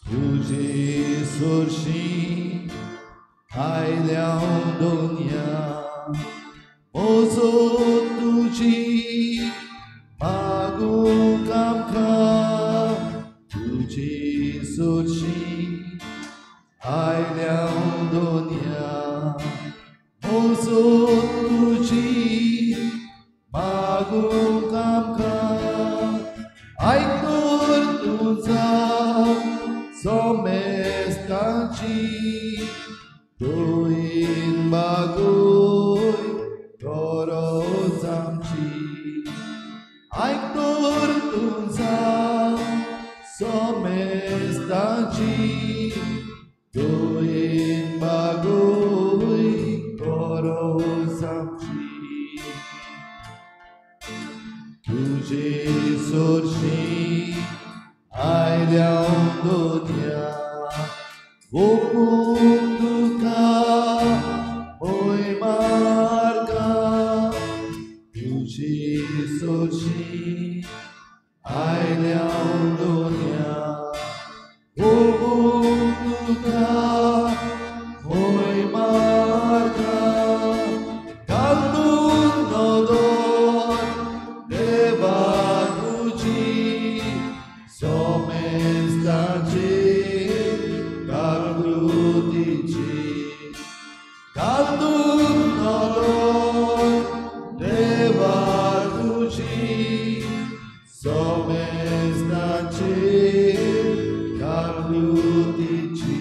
तुझे सोर्शी आयल्या दोनिया मोजो तुझी मागूंक आमकां तुझी सोर्शी आयल्या दोनिया मोजो तुझी मागूंक आमकां आयकून तुझा सोमेस्ताची तुवें मागूय गरज आमची आयकून तुझा सोमेस्ताची तुवें मागूय गरज आमची तुझे सोर्शी आयल्या दोनिया ओपूंक तुका ओय मार्गा तुझी सोर्शी आयल्या दोनिया ओपूंक तुका ओय मार्गा घालून नदर देवा तुझी सोमेस्ताची घालून नदर देवा तुझी सोमेस्ताची घालूतीची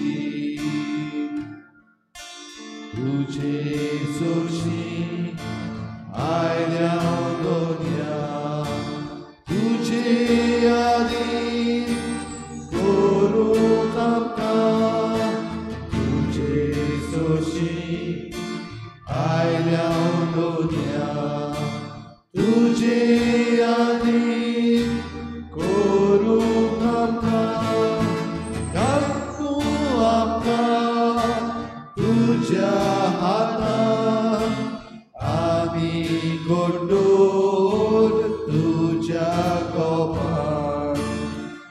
तुझे सोर्शी आयल्या दोनिया तुझे आदीन करूंक आमकां तुझे सोर्शी आयल्या दोनिया तुझे आदीन करूंक आमकां घालूं आमकां तुज्या हातांत आमी गोंडोर तुज्या कोपान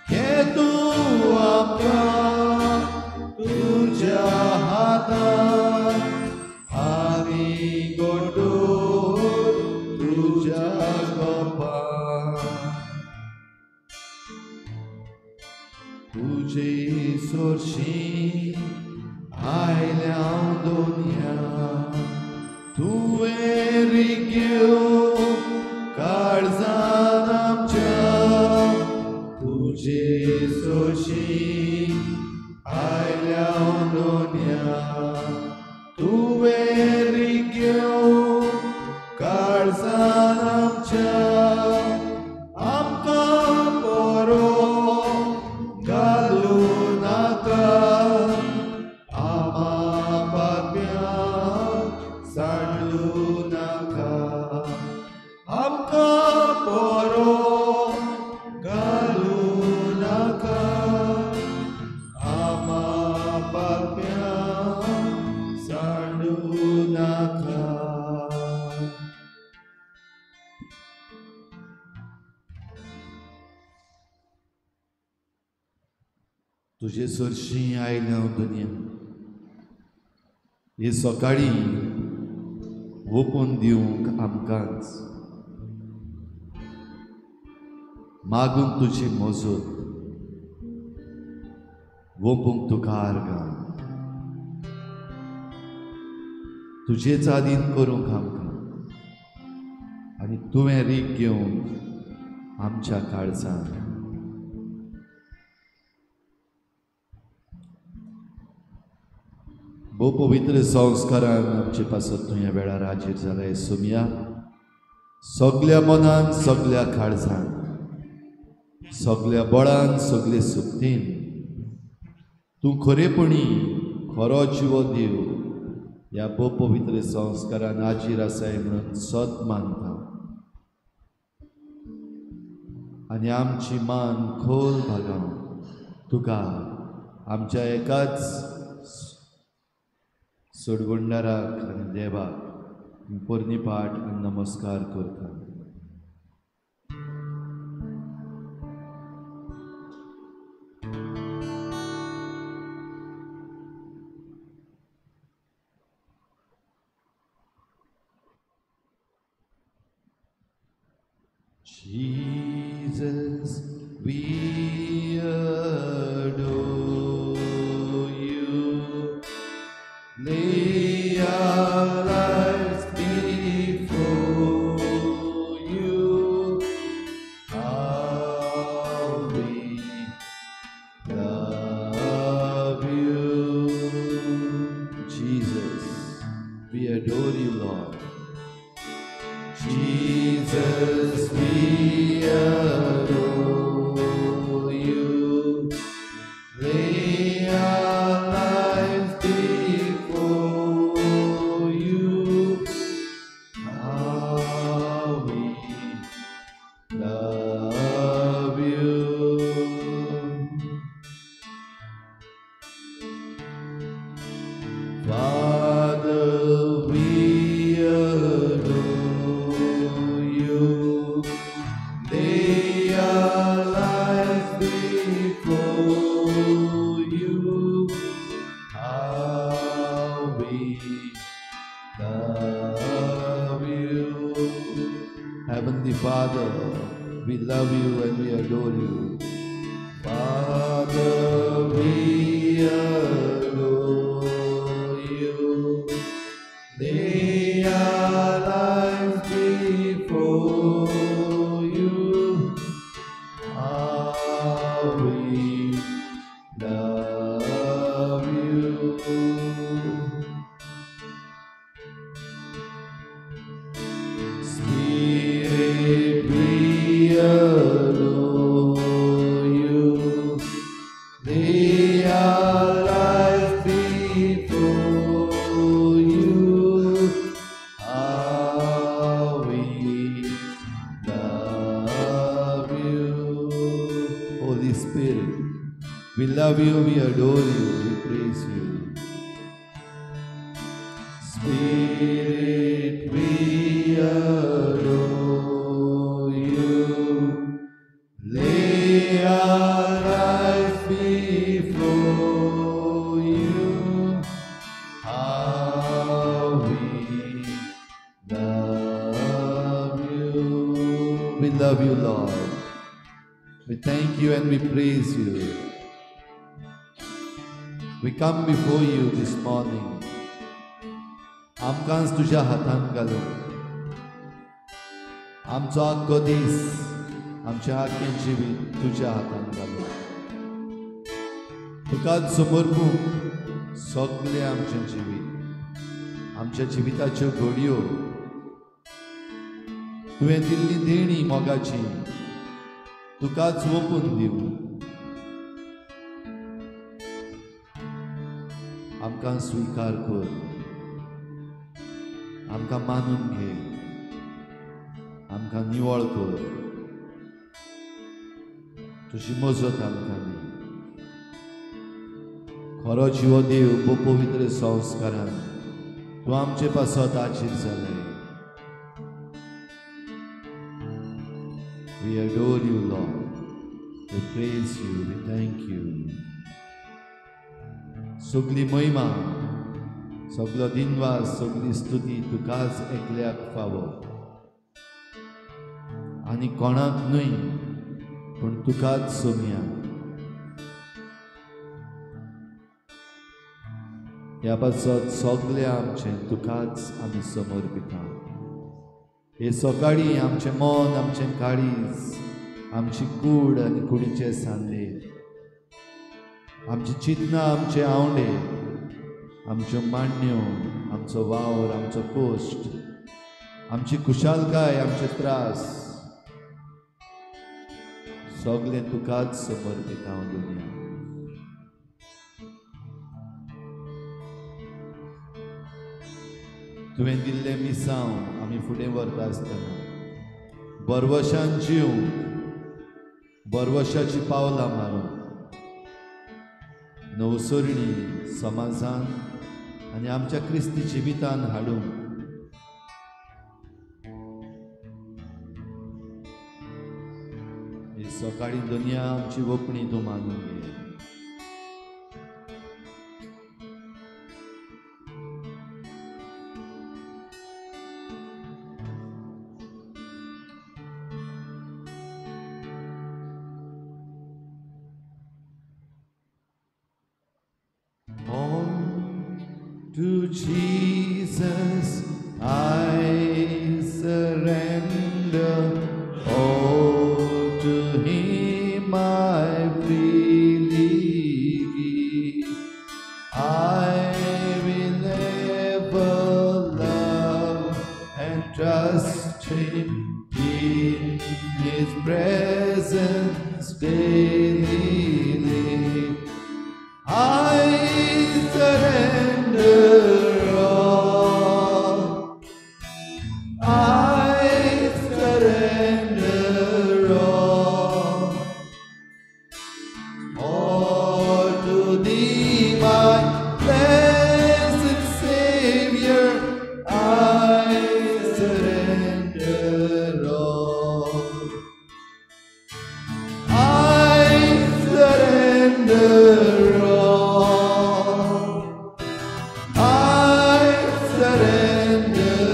घे तूं आमकां तुज्या हातांत आमी गोंडोर तुज्या कोपान तुझे सोर्शी आयल्या दोनिया तुवें रिग्यो काळजान आमच्या तुझे सोर्शी आयल्या दोनिया तुवें रिग्यो काळजान आमच्या आमकां बरो घालूं नाका आमा पाप्यां सांडूं नाका आमकां बरो घालूं नाका आमा पाप्यां सांडूं नाका तुझे सोर्शी आयल्या दोनिया हे सकाळी ओपून दिवंक आमकांच मागूंक तुजी मोजत ओपूंक तुका आर्गां तुजेच आदीन करूंक आमकां आनी तुवें रीक घेवंक आमच्या काळजांत भोव पवित्र संस्कारान आमचे पासत तूं ह्या वेळार हाजीर जालाय सुमया सगळ्या मनान सगळ्या काळजान सगळ्या बळान सगळे सुक्तीन तूं खरेपणी खरो जिवो देव ह्या भोव पवित्र संस्कारान हाजीर आसाय म्हणून सत मानता आनी आमची मान खोल भागावन तुका आमच्या एकाच सोडगोंडाराक आनी देवाक पोरणी पाठ आनी नमस्कार करता Jesus, we adore you. Lay our lives before you. How we love you. Jesus, we adore you, Lord. Jesus, we adore you. Lay our lives before you. How we love you. Father, we adore you. Lay our lives before you. How we love you. Heavenly Father, we love you and we adore you. Father, we adore you. Lay our lives before you. How we love you. Spirit, we adore you. Lay our lives before you. How we love you. Holy Spirit, we love you, we adore you, we praise you. Spirit, we adore you. Lay our lives before you. How we love you. We love you, Lord. We thank you and we praise you. We come before you this morning. आमकांच तुझ्या हातांत घालून आमचो आख्खो दीस आमचें आख्खें जिवीत तुझ्या हातांत घालून तुकाच समर्पूंक सगळें आमचें जिवीत आमच्या जिविताच्यो घडयो तुवें दिल्ली देणी मोगाची तुकाच ओपून दिवं आमकां स्वीकार कर आमकां मानून घे आमकां निवळ कर तुजी मजत आमकां दी खरो जिवो देव बो पवित्र संस्कारान तूं आमचे पासत आजीर जालें We adore you, Lord. We praise you. We thank you. सगली महिमा सगलो दिनवास सगली स्तुती तुकाच एकल्याक फावो आनी कोणाक न्हय पूण तुकाच सोम्या ह्या पासत सगलें आमचें तुकाच आमी समर्पिता हे सकाळी आमचें मन आमचें काळीज आमची कूड आनी कुडीचे सांदे आमची चिंतना आमचे आवंडे आमच्यो मांडण्यो आमचो वावर आमचो कोश्ट आमची खुशालकाय आमचे त्रास सगळें तुकाच समर्पित हांव दुनिया तुवें दिल्लें मिसांव आमी फुडें व्हरता आसतना बरवशान जिवंक बरवशाची पावलां मारूंक नवसरणी समाजान आनी आमच्या क्रिस्ती जिवितान हाडूंक ही सकाळी दुनिया आमची ओपणी तूं मानून घे Jesus I surrender, all to Him I freely give. I will ever love and trust Him in His presence daily live. I surrender all. I surrender all to Thee, my blessed Savior. I surrender all. I surrender all. I surrender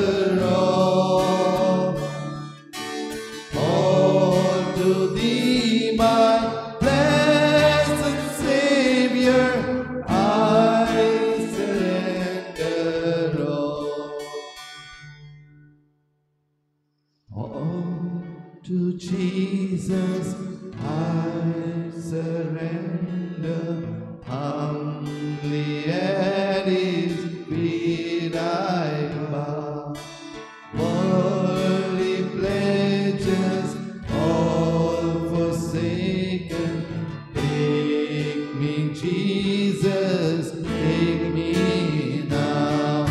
all to Thee, my blessed Savior. I surrender all to Jesus. I surrender humbly at His feet I bow. Worldly pleasures all forsaken, take me, Jesus, take me now.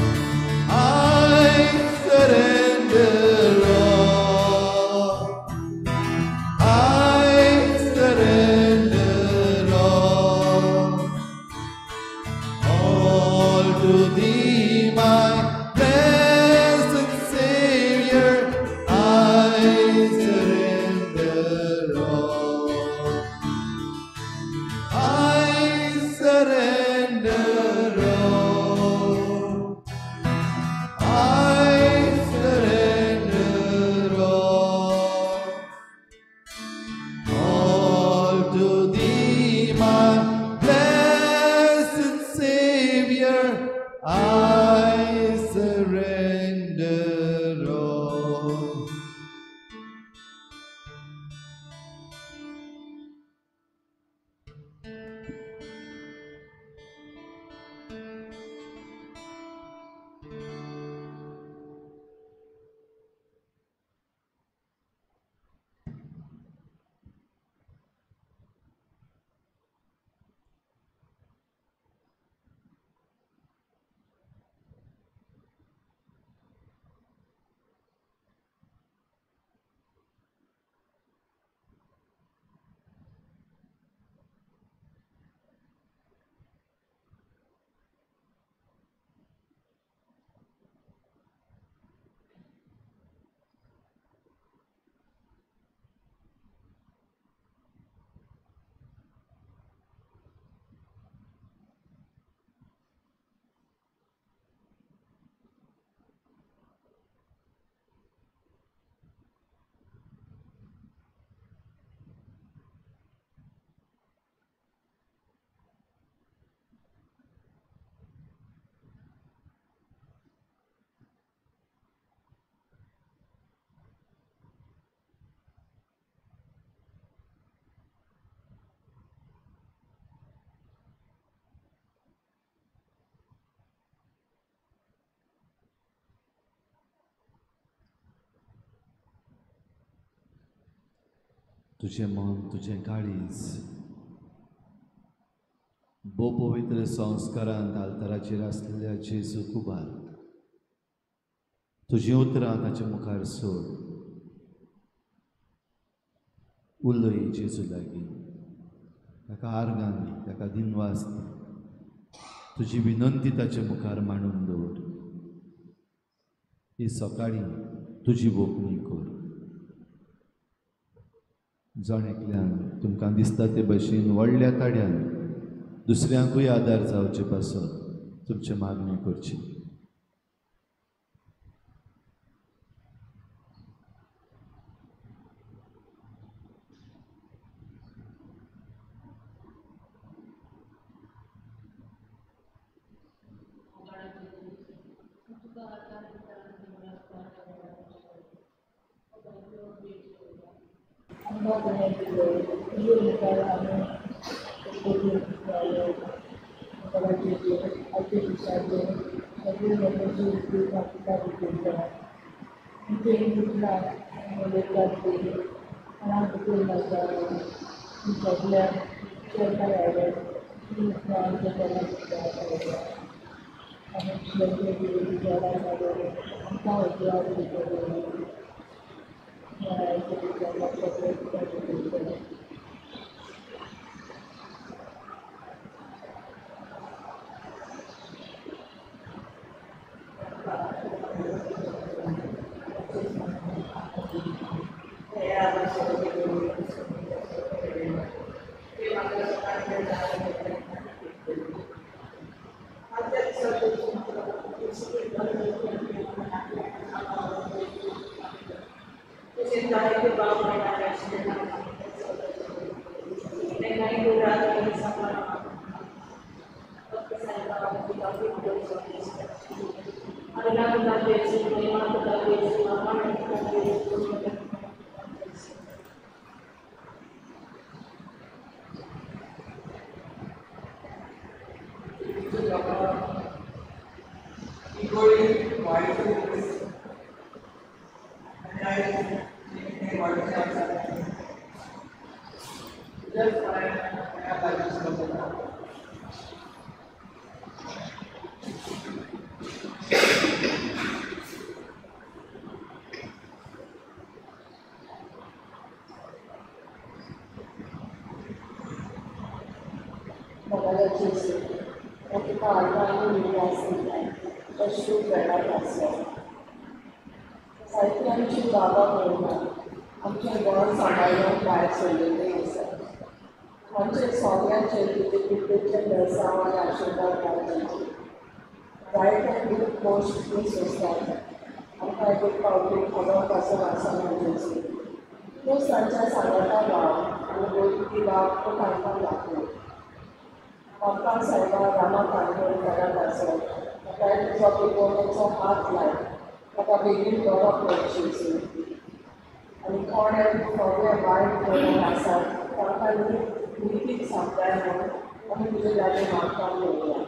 I surrender all. I surrender all to Thee, my blessed Savior. I surrender all. I surrender all. I surrender all to Thee, my blessed Savior. I surrender all. तुझे मन, तुझे काळीज बो पवित्र संस्कारांत आल्ताराचेर आसलेल्या जेजू कुबार तुझी उतरां ताचे मुखार सोड. उलय जेजू लागीं, ताका आर्गां दी, ताका दिनवास दी. तुजी विनंती ताचे मुखार मांडून दवर. ही सकाळीं तुजी बोपणी कर. जण एकल्यान तुमकां दिसता ते भशेन व्हडल्या ताड्यान दुसऱ्यांकूय आदार जावचे पासत तुमचे मागणी करची. साहित्याची बाबा म्हणून आमच्या घर सांबाळून भायर सरलेली आसा. आमचे सगळ्यांचे पितेचे वेवसाय आनी आशिर्वाद मेळटाचे. जायते खूब पोस्ट मिस आसतात. आमकां एक फावटी खबर पासून आसा म्हणजे तो सांच्या सांगता भाव आनी गोंयची भाव तो काणकोण लागलो. म्हाका सायबा रामा काणकोणकाराक आसा ताका तुजो पिकोवणेचो हात लाय ताका बेगीन बरो करचेचो आनी कोणे सगळे वायट करून आसात तांकां नीतीक सांगताय म्हणून आमी तुजे लागीं मागपाक येयल्या.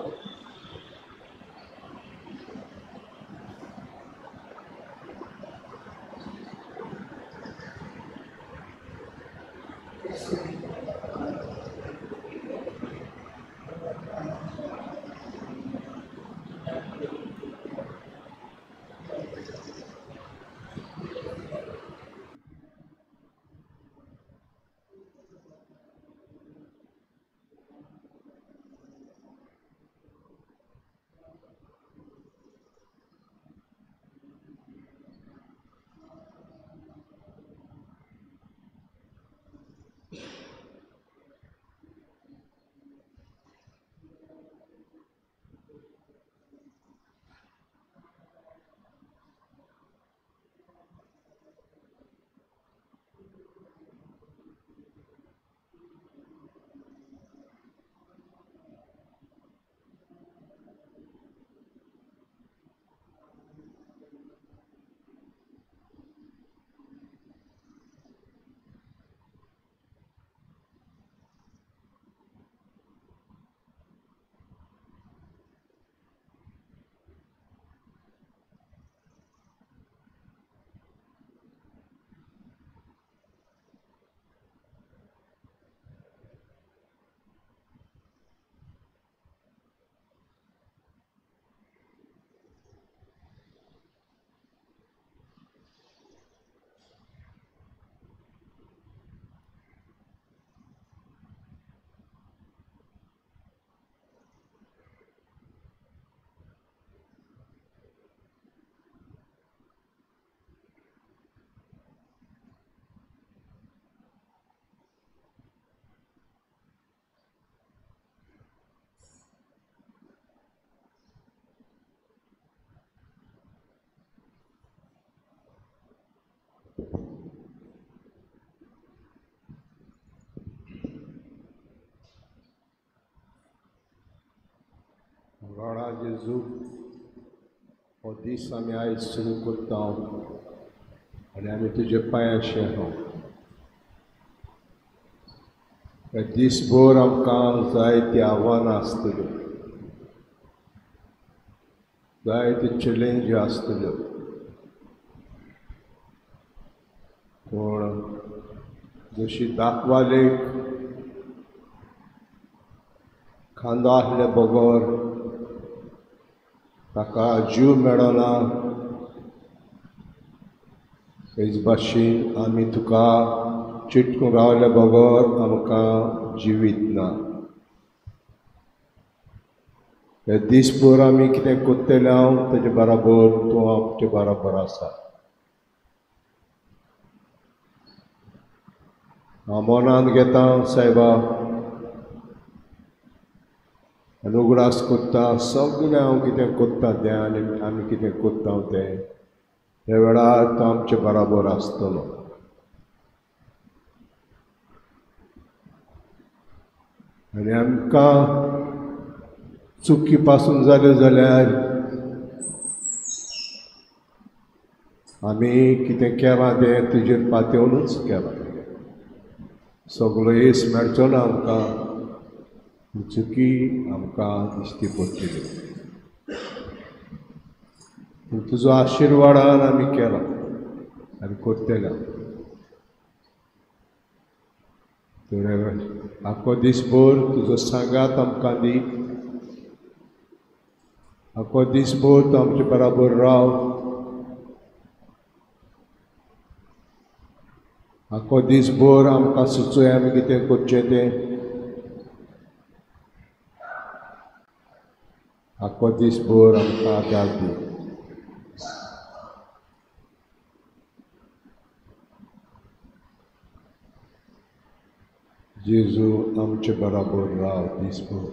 Agora, Jesus, o disse a minha estilo curtão, olha-me tu de pai a xerrão. हे दिसभर आमकां जायती आव्हानां आसतल्यो, जायती चॅलेंजी आसतल्यो, पूण जशी दाखवालेक खांदो आसले बगर ताका जीव मेळना, तेच भाशेन आमी तुका चिटकून रावले बगर आमकां जिवीत ना. हे दिसभर आमी कितें कोत्तेलें हांव तेजे बराबर तूं आमचे बराबर आसा. हांव मनान घेता सायबा आनी उगडास कोत्ता सगळें हांव कितें कोत्ता तें आनी आमी कितें कोत्ता तें ह्या वेळार तो आमचे बराबर आसतलो. आनी आमकां चुकी पासून जाल्यो जाल्यार आमी कितें केलां तें तुजेर पातयेवनूच केलां. सगळो येस मेळचो ना आमकां, चुकी आमकां दिश्टी पडटली. पूण तुजो आशिर्वादान आमी केलां आनी करतले. तर आख्खो दिसभर तुजो सांगात आमकां दी, आख्खो दिसभर तूं आमचे बराबर राव, आख्खो दिसभर आमकां सुचय आमी कितें करचें तें, आख्खो दिसभर आमकां आदार दी. जेजू आमचे बराबर राव दिसभर.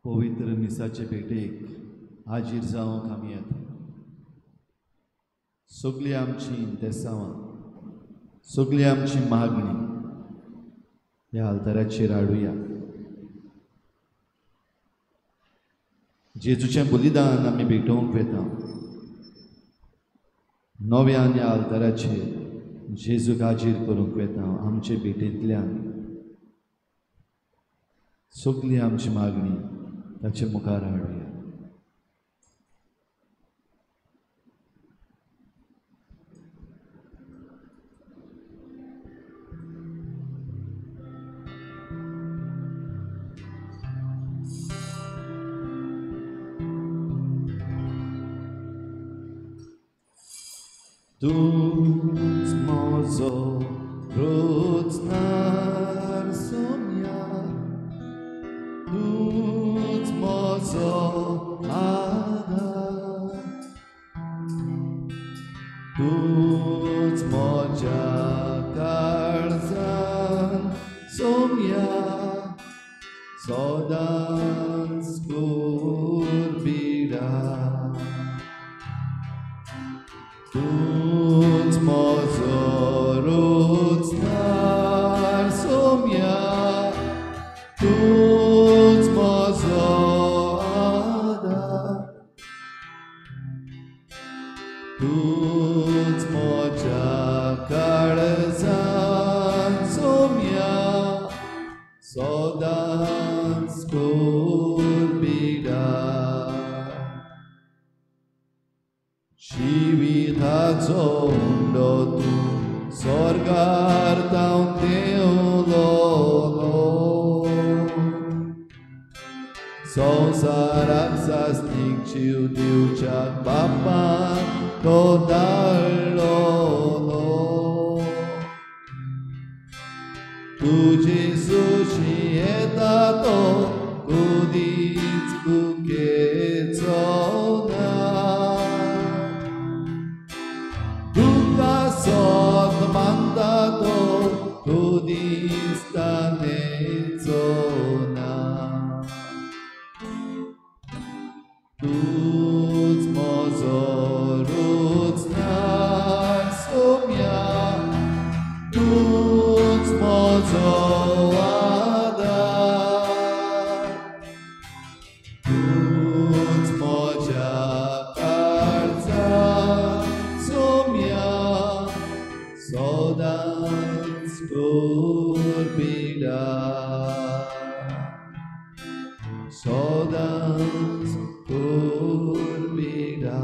पवित्र मिसाचे भेटेक हाजीर जावंक आमी येता. सगळीं आमची देसावां, सगळी आमची मागणी ह्या आल्ताराचेर हाडुया. जेजूचें बलिदान आमी भेटोवंक वेता. नव्यान ह्या आल्ताराचेर जेजूक हाजीर करूंक वेता. आमचे भेटेंतल्यान सगळी आमची मागणी ताचे मुखार हाडुया. तूच म्हजो रोजनार सोम्या, तूच म्हजो आधार, तूच म्हज्या काळजान सोम्या, सदांच कुर्बिडा. तूच म्हजो रोजनार Saumya, Martão teu lolo Sonsarak sasnik chiu diu chak papa Todalo Tu Jesus etato Kudits kuketsona Duka sot mandato Kudits tanetsona Tuts mozoruts nas sumia Tuts mozoada Tuts moja karza sumia Sodans kurbida Sodans kurbida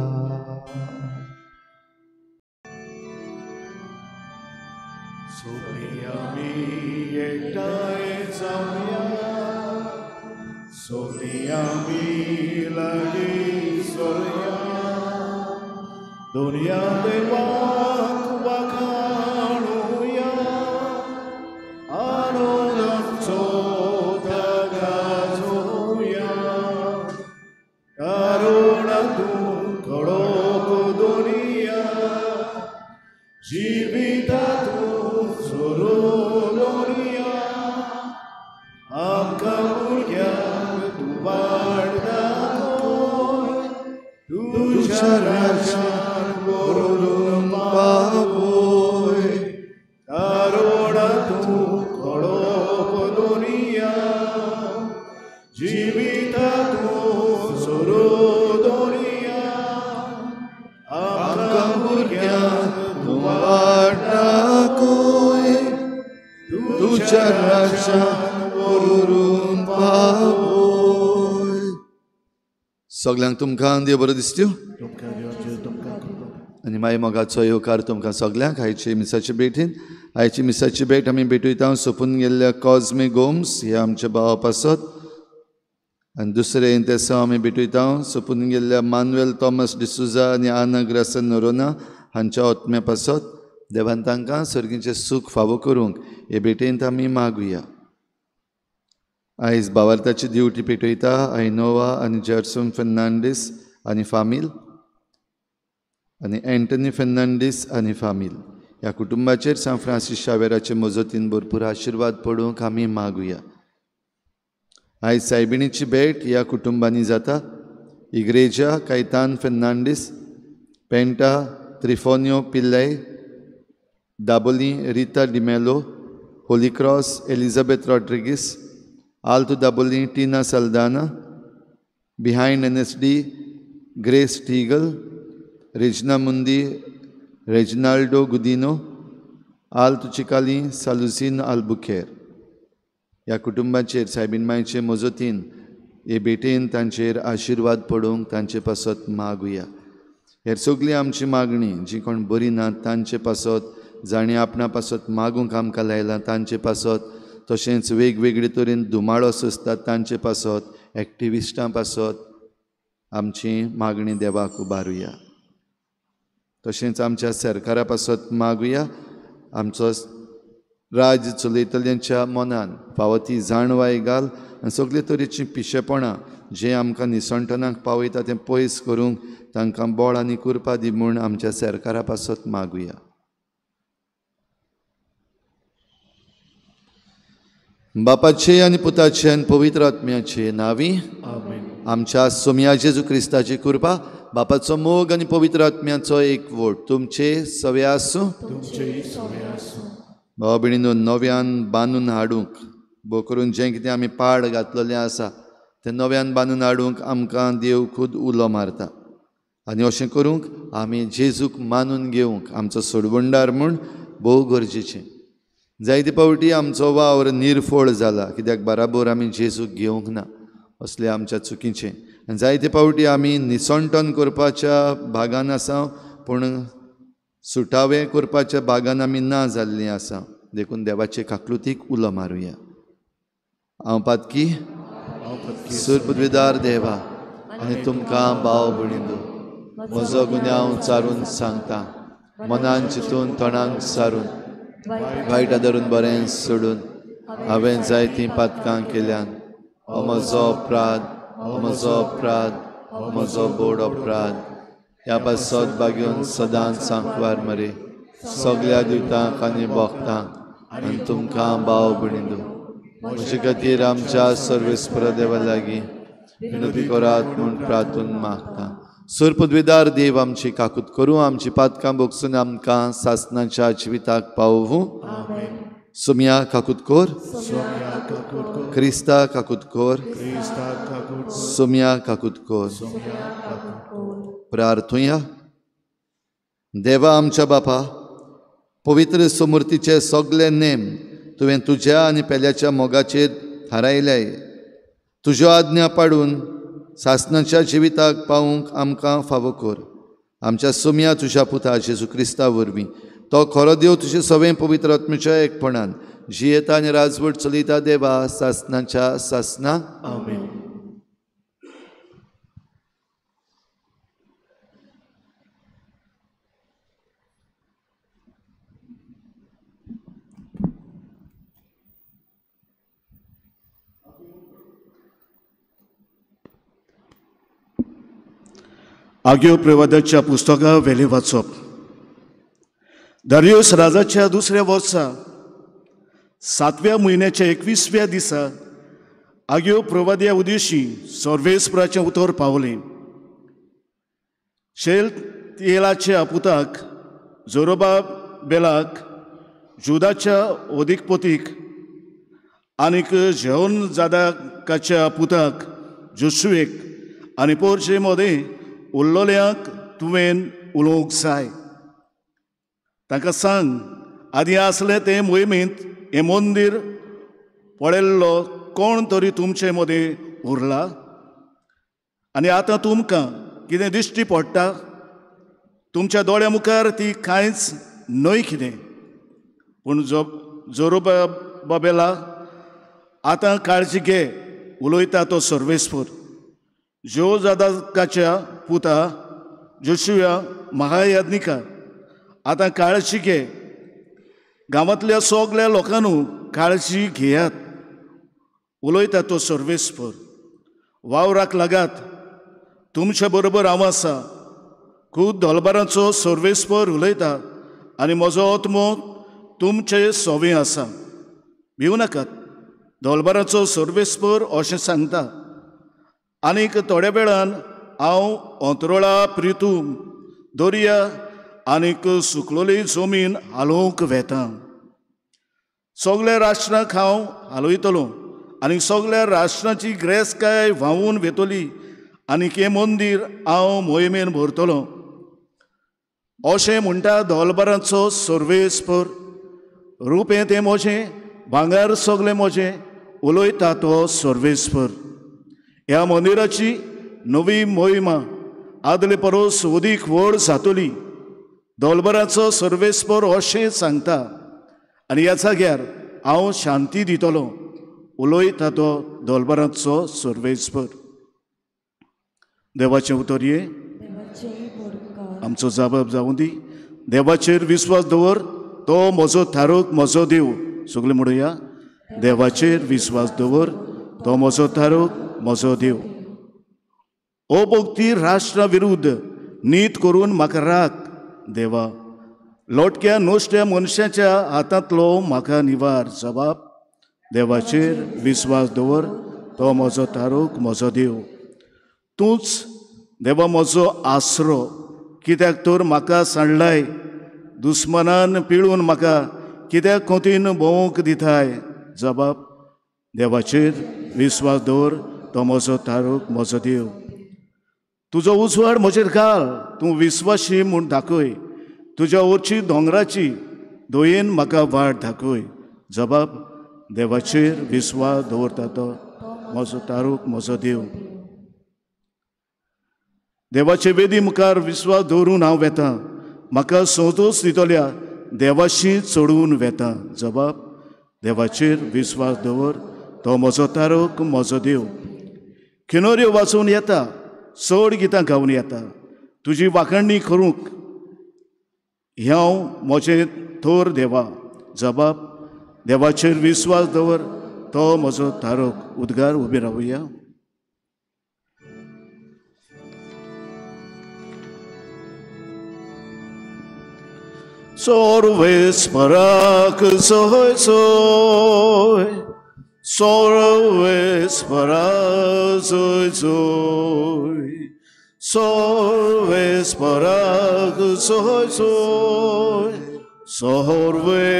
Somiami ektae samya Somiami lagi sorya Dunia dewak wakanuya Anonakso tagazuya Karuna tu kodok dunia Jivita tu Sororia Amkamurya tu Vardakoi Tu Sharashan Borulum Baboi Karona tu Koropodoria Jivita tu Sorodoria Amkamurya tu Vardakoi Tuja Raksha Borulum Baboi सगळ्यांक तुमकां देव बरो दिसत्यो आनी मागीर मोगाचो येवकार तुमकां सगळ्यांक आयचे मिसाचे भेटीन आयची मिसाची भेट आमी भेटयता सोंपून गेल्ल्या कॉझमे गोम्स हे आमचे भाव आसात आनी दुसरे इंतेसो आमी भेटयता सोंपून गेल्ल्या मानुएल थॉमस डिसुजा आनी आना ग्रासा नोरोना हांच्या आत्म्याक आसात देवान तांकां सर्गीचें सूख फावो करूंक हे भेटेंत आमी मागुया आयज भावार्थाची ड्युटी पेटयता आयनोवा आनी जर्सन फेर्नांडीस आनी फामील आनी एंटनी फेर्नांडीस आनी फामील ह्या कुटुंबाचेर सान फ्रांसीस शावेराचे मजतीन भरपूर आशिर्वाद पडूंक आमी मागुया आयज सायबिणीची भेट ह्या कुटुंबांनी जाता इग्रेजा कैतान फेर्नांडीस पेंटा Trifonio Pillay Daboli Rita D'Mello holy cross Elizabeth Rodrigues Alto Daboli, Tina Saldana, behind NSD, Grace Teagle, Regina Mundi, Reginaldo Gudino, Alto Chicali, Salucin Albuquerque. ह्या कुटुंबाचेर सायबीण मायचे मजतीन हे भेटेन तांचेर आशिर्वाद पडूंक तांचे पासत मागुया हेर सगळी आमची मागणी जी कोण बरी ना तांचे पासत जाणी आपणा पासत मागूंक आमकां लायला तांचे पासत तशेंच वेगवेगळे तरेन धुमाळो सोंसतात तांचे पासत एक्टिविस्टां पासत आमची मागणी देवाक उबारुया तशेंच आमच्या सरकारा पासत मागुया आमचो राज चलयतल्यांच्या मनान फावो ती जाणवाय घाल आनी सगळे तरेचीं पिशेपणां जे आमकां निसंटनाक पावयता तें पयस करूंक तांकां बळ आनी कुरपा दी म्हूण आमच्या सरकारा पासत मागुया बापाचे आनी पुताचे आनी पवित्र आत्म्याचे नांवी आमच्या सोम्या जेजू क्रिस्ताची कृपा बापाचो मोग आनी पवित्र आत्म्याचो एकवट तुमचे सवे आसूं भाव भयणीनो नव्यान बांदून हाडूंक भोव करून जें कितें आमी पाड घातलेलें आसा तें नव्यान बांदून हाडूंक आमकां देव खूद उलो मारता आनी अशें करूंक आमी जेजूक मानून घेवंक आमचो सोडवंडार म्हूण भोव गरजेचें जायते फावटी आमचो वावर निर्फळ जाला कित्याक बराबर आमी जेजूक घेवंक ना असलें आमच्या चुकीचें आनी जायते फावटी आमी निसंटन करपाच्या भागान आसा पूण सुटावे करपाच्या भागान आमी ना जाल्लीं आसा देखून देवाचे काकलुतीक उलो मारुया. हांव पातकी सूर पदवीदार देवा आनी तुमकां भाव भयणींनो, म्हजो गुन्यांव चारून सांगता, मनान चिंतून तोंडाक सारून वायट धरून बरें सोडून हांवें जायतीं पातकां केल्यान. हो म्हजो अपराध, हो म्हजो अपराध, हो म्हजो बोड अपराध. ह्या पासत बागेवन सदांच सांकवार मरे सगळ्या दिवतांक आनी भोगतांक आनी तुमकां भाव भयणींनो, म्हजे खातीर आमच्या सर्वेस्पर देवा लागीं विनंती करात म्हूण प्रार्थून मागता. सूर पदवीदार देव आमची काकूत करूं, आमची पातकां भोगसून आमकां सासणाच्या जिविताक पावूं. सुमया काकूत कोर, क्रिस्ता काकूत कोर, सुमया काकूत कोर. प्रार्थुया. देवा आमच्या बापा, पवित्र समूर्तीचे सगळे नेम तुवें तुज्या आनी पेल्याच्या मोगाचेर थारायल्याय. तुज्यो आज्ञा पाडून सासणाच्या जिविताक पावूंक आमकां फावो कर. आमच्या सुमया तुज्या पुता जेजू क्रिस्ता वरवीं तो खरो देव तुजे सवें पवित्र आत्म्याच्या एकपणान जियेता आनी राजवट चलयता देवा सासणाच्या सासना. आमेन. आग्यो प्रवादाच्या पुस्तका वेले वाचप. दारियुस राजाच्या दुसऱ्या वर्सा 7व्या म्हयन्याच्या 21व्या दिसा आग्यो प्रवाद्या उद्देशी सर्वेस्पराचें उतर पावलें. शेलतियेलाच्या पुताक जोरोबाबेलाक, जुदाच्या अधिपतीक आनीक जेहोनजादाकाच्या पुताक जोशुवेक आनी पोरचे मदें उरलोल्यांक तुवें उलोवंक जाय. तांकां सांग, आदी आसलें ते मोहिमेंत हें मंदीर पळयल्लो कोण तरी तुमचे मदें उरला आनी आतां तुमकां कितें दिश्टी पडटा? तुमच्या दोळ्या मुखार ती कांयच न्हय कितें? पूण जोरोबाबेला, आतां काळजी घे, उलयता तो सर्वेस्पर. जोजादाकाच्या पुता जोशुया महायाज्ञिका, आतां काळजी घे. गांवांतल्या सगळ्या लोकांनी काळजी घेयात, उलयता तो सर्वेस्पर. वावराक लागात, तुमच्या बरोबर हांव आसा. खूब दोलबारांचो सर्वेस्पर उलयता आनी म्हजो आत्मो तुमचे सोबीं आसा. भिवू नाकात, दोलबारांचो सर्वेस्पर अशें सांगता. आनीक थोड्या वेळान हांव अंतरोळा, प्रितूम, दर्या आनीक सुकलोली जमीन हालोवंक वेता. सगळ्या राष्ट्रांक हांव हालयतलो आनी सगळ्या राष्ट्रांची ग्रेसकाय व्हांवून वेतली आनीक हें मंदीर हांव मोहिमेन भरतलो. अशें म्हणटा दोलबारांचो सर्वेस्पर. रुपें तें म्हजें, भांगर सगळें म्हजें, उलयता तो सर्वेस्पर. ह्या मंदिराची नवी मोहिमा आदले परस अदीक व्हड जातली. दोलबारांचो सर्वेस्पर अशें सांगता आनी ह्या जाग्यार हांव शांती दितलो, उलयता तो दोलबारांचो सर्वेस्पर. देवाचें उतरये आमचो जबाब जावं दी. देवाचेर विस्वास दवर, तो म्हजो थारोक, म्हजो देव. सगळे म्हणुया, देवाचेर विस्वास दवर, तो म्हजो थारोक, म्हजो देव. ओ भोगती राष्ट्रा विरुद्ध नीत करून म्हाका राख देवा. लोटक्या नोश्ट्या मनशाच्या हातांतलो म्हाका निवार. जबाब, देवाचेर विस्वास दवर, तो म्हजो थारोक, म्हजो देव. तूंच देवा म्हजो आसरो, कित्याक तर म्हाका सांडलाय. दुस्मनान पिळून म्हाका कित्याक खोतीन भोवंक दिताय. जबाब, देवाचेर विस्वास दवर, तो म्हजो थारोक, म्हजो देव. तुजो उजवाड म्हजेर घाल, तूं विस्वाशी म्हूण दाखय. तुज्या ओरची दोंगराची दोयेन म्हाका वाट दाखय. जबाब, देवाचेर विस्वास दवरता तो म्हजो थारोक, म्हजो देव. देवाचे वेदी मुखार विस्वास दवरून हांव वेतां. म्हाका संतोश दितल्या देवाशी चडून वेता. जबाब. देवाचेर विस्वास दवर, तो म्हजो तारक, म्हजो देव. किनोऱ्यो वाचून येता, चड गितां गावन येता. तुजी वाखणणी करूंक हांव म्हजें थोर देवा. जबाब. देवाचेर विस्वास दवर, तो म्हजो तारक. उद्गार ube रावया. Sorvesparak soy soy, sorvesparak soy soy, sorvesparak soy soy, sorvesparak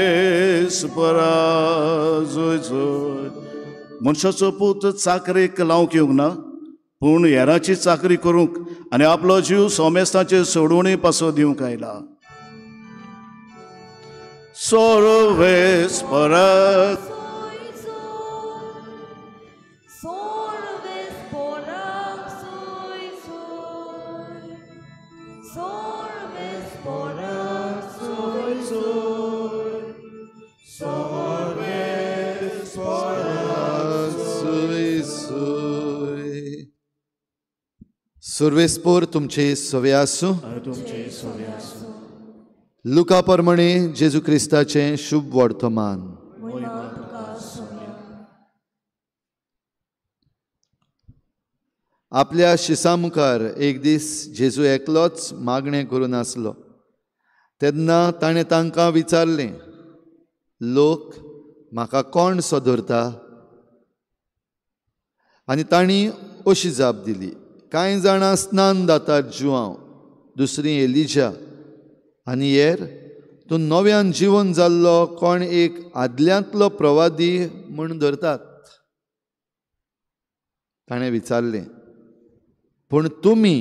soy soy. मनशाचो पूत चाकरेक लावंक येवंक ना, पूण हेरांची चाकरी करूंक आनी आपलो जीव सोमेस्तांचेर सोडूनय पासो दिवंक आयला. Sorvesparak Sorvesparak soy soy, sorvesparak soy soy, sorvesparak सोय सोय. सर्वेस्पोर तुमचे सोवे आसूं. लुका प्रमाणे जेजू क्रिस्ताचें शुभ वर्तमान. आपल्या शिसा मुखार एक दीस जेजू एकलोच मागणें करून आसलो. तेन्ना ताणें तांकां विचारलें, लोक म्हाका कोण सोदरता? आनी तांणी अशी जाप दिली, कांय जाणां स्नान दातात जुवांव, दुसरीं एलिजा, आनी हेर तूं नव्यान जिवन जाल्लो कोण एक आदल्यांतलो प्रवादी म्हूण धरतात. ताणें विचारलें, पूण तुमी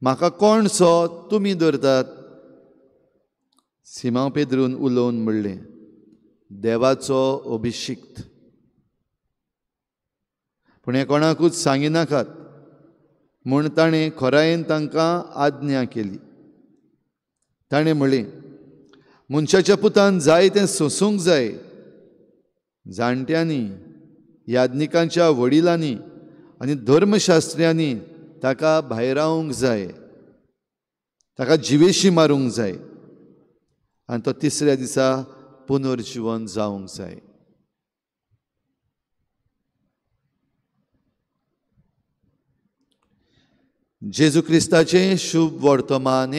म्हाका कोण सो तुमी धरतात? सिमांव पेद्रून उलोवन म्हणलें, देवाचो अभिशिक्त. पूण हें कोणाकूच सांगिनाकात म्हूण ताणें खोरायेन तांकां आज्ञा केली. ताणें म्हणलें, मनशाच्या पुतान जाय तें सोंसूंक जाय. जाणट्यांनी, याज्ञिकांच्या वडिलांनी आनी धर्मशास्त्र्यांनी ताका भायर रावंक जाय, ताका जिवेशी मारूंक जाय, आनी तो तिसऱ्या दिसा पुनर्जीवन जावंक जाय. जेजू क्रिस्ताचें शुभ वर्तमान.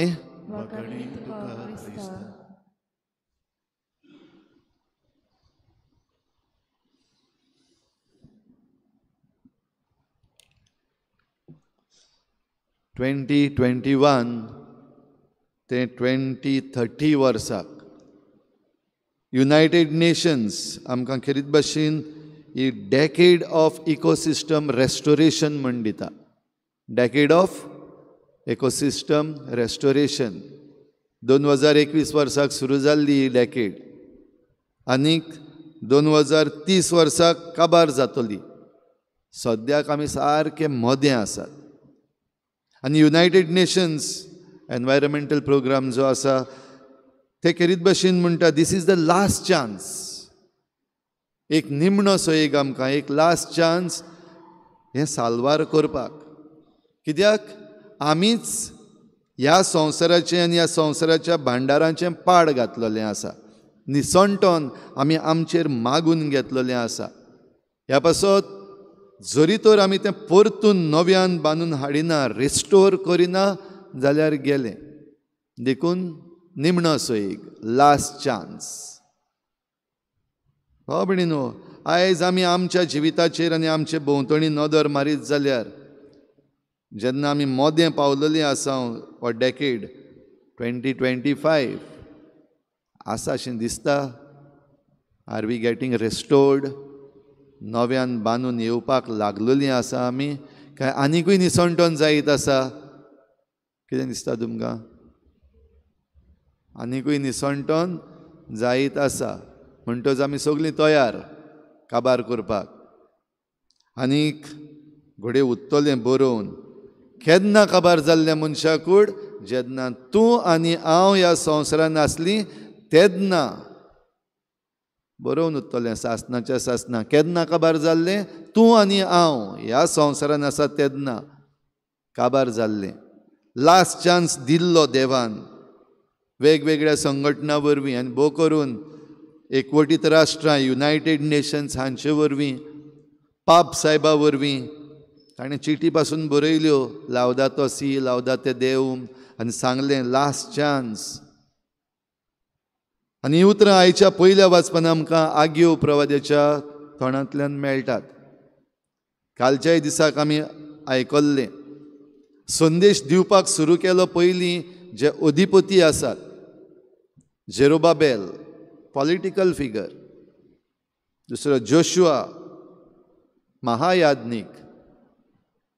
ट्वेंटी 21 ते 2030 वर्साक युनायटेड नेशन्स आमकां खरीत भाशेन ही डेकेड ऑफ इकोसिस्टम रेस्टोरेशन म्हण दिता. डेकेड ऑफ इकोसिस्टम रेस्टोरेशन 2021 वर्साक सुरू जाल्ली ही डेकेड आनीक 2030 वर्साक काबार जातली. सद्याक आमी सारके मदें आसात. आनी युनायटेड नेशन्स एनवायरमेंटल प्रोग्राम जो आसा ते खरीत भाशेन म्हणटा, this is the last chance. एक निमणो सो एक आमकां एक लास्ट चान्स हें साल्वार करपाक. कित्याक आमीच ह्या संवसाराचें आनी ह्या संवसाराच्या भांडाराचें पाड घातलेलें आसा. निसंटोन आमी आमचेर मागून घेतलेलें आसा. ह्या पासत जरी तर आमी तें परतून नव्यान बांदून हाडिना, रिस्टोर करिना जाल्यार गेलें. देखून निमणो सो एक लास्ट चान्स. हो भयणीनो, आयज आमी आमच्या जिविताचेर आनी आमचे भोंवतणी नदर मारीत जाल्यार जेन्ना आमी मोदें पावलेलीं आसा हो डेकेड 2025 आसा अशें दिसता. Are we getting restored? नव्यान बांदून येवपाक लागलेलीं आसा आमी, काय आनिकूय निसंटोन जायत आसा? कितें दिसता तुमकां? आनिकूय निसंटोन जायत आसा. म्हणटच आमी सगळीं तयार काबार करपाक. आनीक घोडये उत्तलें बरोवन केन्ना काबार जाल्ल्या मनशाकूड जेन्ना तूं आनी हांव ह्या संवसारान आसलीं तेन्ना बरोवन उत्तलें सासणाच्या सासणां केन्ना काबार जाल्लें तूं आनी हांव ह्या संवसारान आसा तेन्ना काबार जाल्लें लास्ट चान्स दिल्लो देवान वेगवेगळ्या संघटना वरवीं आनी भोव करून एकवटीत राष्ट्रां युनायटेड नेशन्स हांचे वरवीं पाप सायबा वरवीं ताणें चिटी पासून बरयल्यो लावदातो सी लावदाते देवूम आनी सांगलें लास्ट चान्स आनी ही उतरां आयच्या पयल्या वाचपान आमकां आग्यो प्रवाद्याच्या तोंडांतल्यान मेळटात कालच्याय दिसाक आमी आयकल्लें संदेश दिवपाक सुरू केलो पयलीं जे अधिपती आसात जेरुबाबेल पॉलिटिकल फिगर दुसरो जोशुआ महायाज्ञीक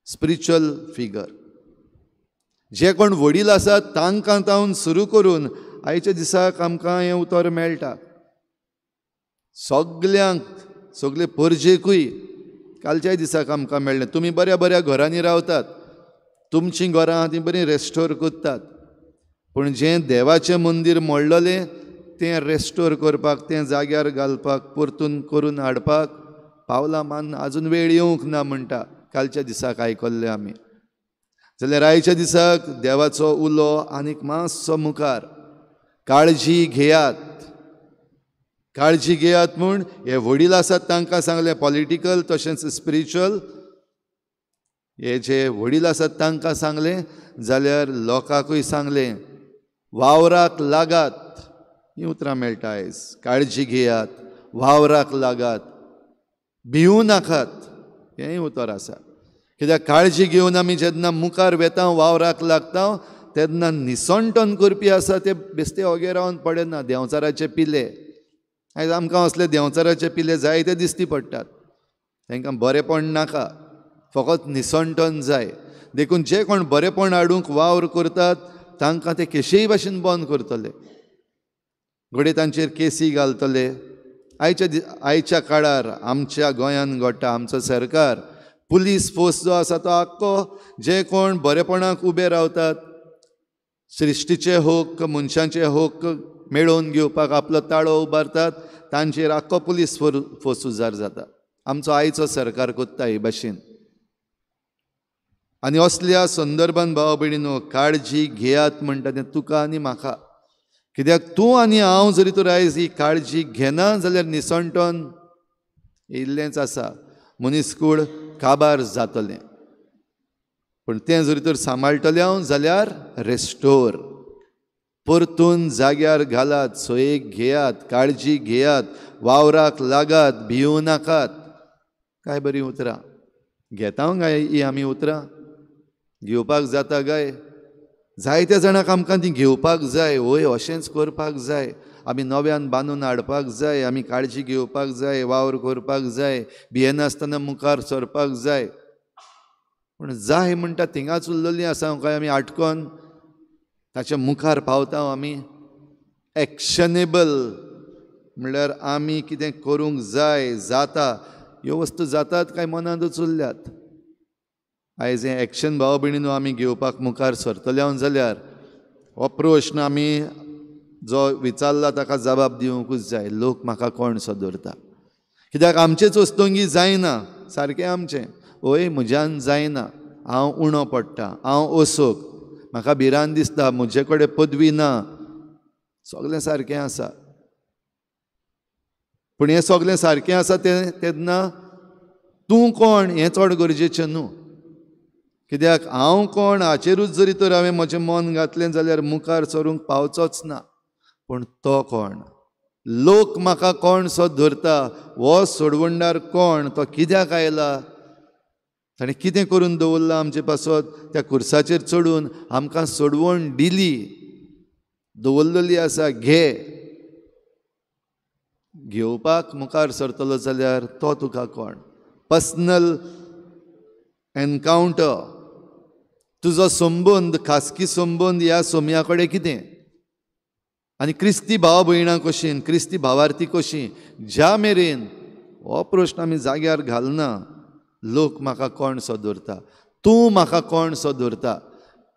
स्पिरिच्युअल फिगर जे कोण वडील आसात तांकां तावन सुरू करून आयच्या दिसाक आमकां हें उतर मेळटा सगळे परजेकूय कालच्याय दिसाक आमकां मेळ्ळें तुमी बऱ्या बऱ्या घरांनी रावतात तुमचीं घरां तीं बरीं रेस्टोर करतात पूण जें देवाचें मंदीर मोडलेलें तें रेस्टोर करपाक तें जाग्यार घालपाक परतून करून हाडपाक पावलां मान आजून वेळ येवंक ना म्हणटा कालच्या दिसाक आयकल्लें आमी जाल्यार आयच्या दिसाक देवाचो उलो आनीक मातसो मुखार काळजी घेयात म्हूण हे वडील आसात तांकां सांगलें पॉलिटिकल तशेंच स्पिरिच्युअल हे जे वडील आसात तांकां सांगलें जाल्यार लोकांकूय सांगलें वावराक लागात ही उतरां मेळटा आयज काळजी घेयात वावराक लागात भिवूं नाकात हेंय उतर आसा कित्याक काळजी घेवन आमी जेन्ना मुखार वेता वावराक लागता तेन्ना निसंटन करपी आसा ते बेश्टे ओगे रावन पडना देंवचाराचे पिले आयज आमकां असले देंवचाराचे पिले जायते दिश्टी पडटात तांकां बरेपण नाका फकत निसंटन जाय देखून जे कोण बरेपण हाडूंक वावर करतात तांकां ते केशेय भाशेन बंद करतले घडये तांचेर केसी घालतले आयच्या काळार आमच्या गोंयांत घडटा आमचो सरकार पुलीस फोर्स जो आसा तो आख्खो जे कोण बरेपणाक उबे रावतात सृश्टीचे हक्क मनशांचे हक्क मेळोवन घेवपाक आपलो ताळो उबारतात तांचेर आख्खो पुलीस फोर्स उजार जाता आमचो आयचो सरकार कोत्ता हे भाशेन आनी असल्या संदर्भान भाव भयणीनो काळजी घेयात म्हणटा तें तुका आनी म्हाका कित्याक तूं आनी हांव जरी तर आयज ही काळजी घेना जाल्यार निसंटन येयल्लेंच आसा मनीसकूळ काबार जातलें पूण तें जरी तर सांबाळटलें हांव जाल्यार रेस्टोर परतून जाग्यार घालात सोयेक घेयात काळजी घेयात वावराक लागात भिवूं नाकात काय बरीं उतरां घेता काय ही आमी उतरां घेवपाक जाता काय जायत्या जाणांक आमकां ती घेवपाक जाय वय अशेंच करपाक जाय आमी नव्यान बांदून हाडपाक जाय आमी काळजी घेवपाक जाय वावर करपाक जाय भियेनासतना मुखार सरपाक जाय पूण जाय म्हणटा थिंगाच उरलेलीं आसा काय आमी आटकोन ताच्या मुखार पावता आमी एक्शनेबल म्हणल्यार आमी कितें करूंक जाय जाता ह्यो वस्तू जातात काय मनांतूच उरल्यात आयज हें एक्शन भाव भयणीनो आमी घेवपाक मुखार सरतले जाल्यार हो प्रश्न आमी जो विचारला ताका जबाब दिवंकूच जाय लोक म्हाका कोण सो धरता कित्याक आमचेच वस्तोंगी जायना सारकें आमचें ओय म्हज्यान जायना हांव उणो पडटा हांव ओसोक म्हाका भिरांत दिसता म्हजे कडेन पदवी ना सगळें सारकें आसा पूण हें सगळें सारकें आसा तेन्ना तूं कोण हें चड गरजेचें न्हू कित्याक हांव कोण हाचेरूच जरी तर हांवें म्हजें मन घातलें जाल्यार मुखार सरूंक पावचोच ना पूण तो कोण लोक म्हाका कोण सो धरता हो सोडवणदार कोण तो कित्याक आयला ताणें कितें करून दवरलां आमचे पासत त्या खुर्साचेर चडून आमकां सोडवण दिली दवरलेली आसा घेवपाक मुखार सरतलो जाल्यार तो तुका कोण पर्सनल एनकावंटर तुजो संबंद खासगी संबंद ह्या सोमया कडेन कितें आनी क्रिस्ती भाव भयणां कशीं क्रिस्ती भावार्थी कशीं ज्या मेरेन हो प्रश्न आमी जाग्यार घालना लोक म्हाका कोण सो धरता तूं म्हाका कोण सो धरता